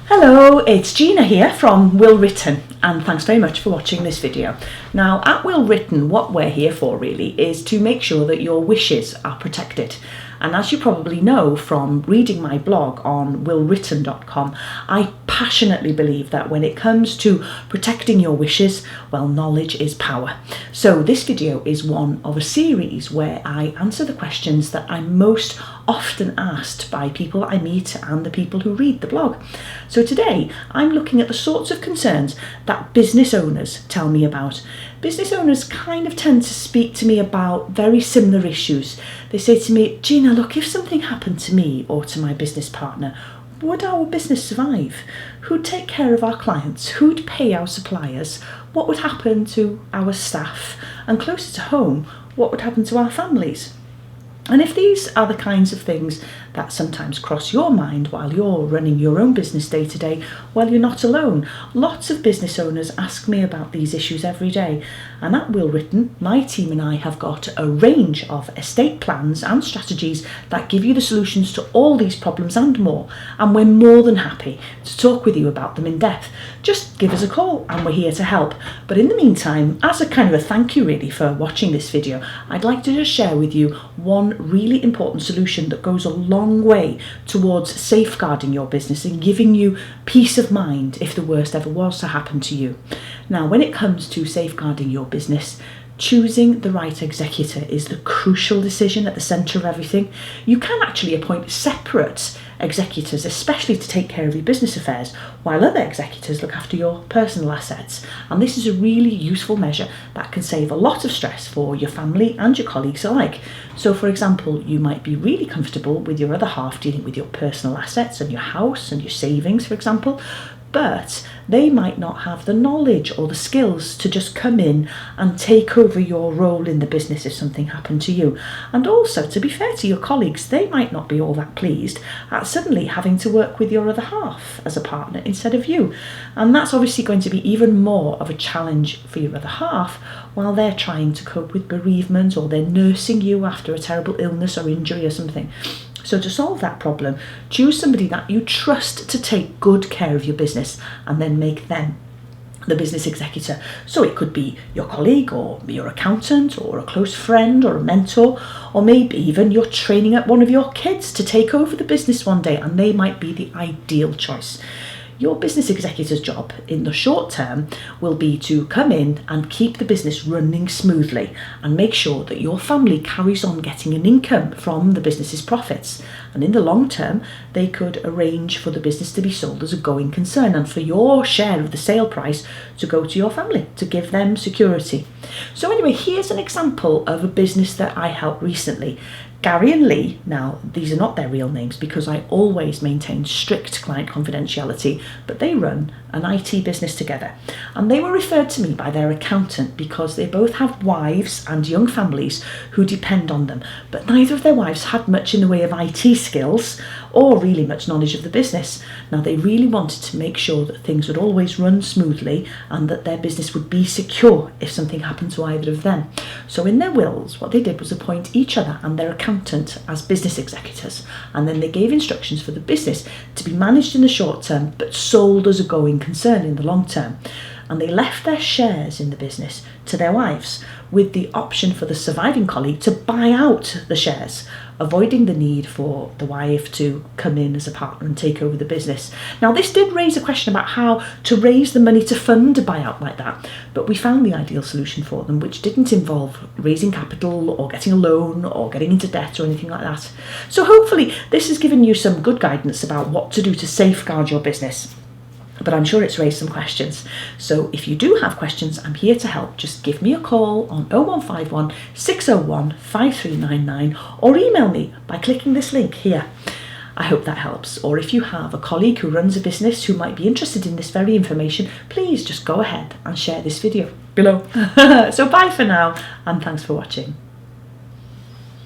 Hello, it's Gina here from Will Written, and thanks very much for watching this video. Now, at Will Written, what we're here for really is to make sure that your wishes are protected. And as you probably know from reading my blog on willwritten.com, I passionately believe that when it comes to protecting your wishes, well, knowledge is power. So this video is one of a series where I answer the questions that I'm most often asked by people I meet and the people who read the blog. So today I'm looking at the sorts of concerns that business owners tell me about. Business owners kind of tend to speak to me about very similar issues. They say to me, Gina, look, if something happened to me or to my business partner, would our business survive? Who'd take care of our clients? Who'd pay our suppliers? What would happen to our staff? And closer to home, what would happen to our families? And if these are the kinds of things that sometimes cross your mind while you're running your own business day to day, well, you're not alone. Lots of business owners ask me about these issues every day. And at Will Written, my team and I have got a range of estate plans and strategies that give you the solutions to all these problems and more. And we're more than happy to talk with you about them in depth. Just give us a call and we're here to help. But in the meantime, as a kind of a thank you really for watching this video, I'd like to just share with you one really important solution that goes a long way towards safeguarding your business and giving you peace of mind if the worst ever was to happen to you. Now, when it comes to safeguarding your business, choosing the right executor is the crucial decision at the centre of everything. You can actually appoint separate executors, especially to take care of your business affairs, while other executors look after your personal assets. And this is a really useful measure that can save a lot of stress for your family and your colleagues alike. So for example, you might be really comfortable with your other half dealing with your personal assets and your house and your savings, for example, but they might not have the knowledge or the skills to just come in and take over your role in the business if something happened to you. And also, to be fair to your colleagues, they might not be all that pleased at suddenly having to work with your other half as a partner instead of you. And that's obviously going to be even more of a challenge for your other half while they're trying to cope with bereavement or they're nursing you after a terrible illness or injury or something. So to solve that problem, choose somebody that you trust to take good care of your business and then make them the business executor. So it could be your colleague or your accountant or a close friend or a mentor, or maybe even you're training up one of your kids to take over the business one day and they might be the ideal choice. Your business executor's job in the short term will be to come in and keep the business running smoothly and make sure that your family carries on getting an income from the business's profits. And in the long term, they could arrange for the business to be sold as a going concern and for your share of the sale price to go to your family to give them security. So anyway, here's an example of a business that I helped recently. Gary and Lee, now these are not their real names because I always maintain strict client confidentiality, but they run an IT business together. And they were referred to me by their accountant because they both have wives and young families who depend on them, but neither of their wives had much in the way of IT skills or really much knowledge of the business. Now they really wanted to make sure that things would always run smoothly and that their business would be secure if something happened to either of them. So in their wills, what they did was appoint each other and their accountant as business executors, and then they gave instructions for the business to be managed in the short term but sold as a going concern in the long term. And they left their shares in the business to their wives with the option for the surviving colleague to buy out the shares, avoiding the need for the wife to come in as a partner and take over the business. Now, this did raise a question about how to raise the money to fund a buyout like that, but we found the ideal solution for them, which didn't involve raising capital or getting a loan or getting into debt or anything like that. So hopefully this has given you some good guidance about what to do to safeguard your business. But I'm sure it's raised some questions. So if you do have questions, I'm here to help. Just give me a call on 0151 601 5399 or email me by clicking this link here. I hope that helps. Or if you have a colleague who runs a business who might be interested in this very information, please just go ahead and share this video below. So bye for now, and thanks for watching.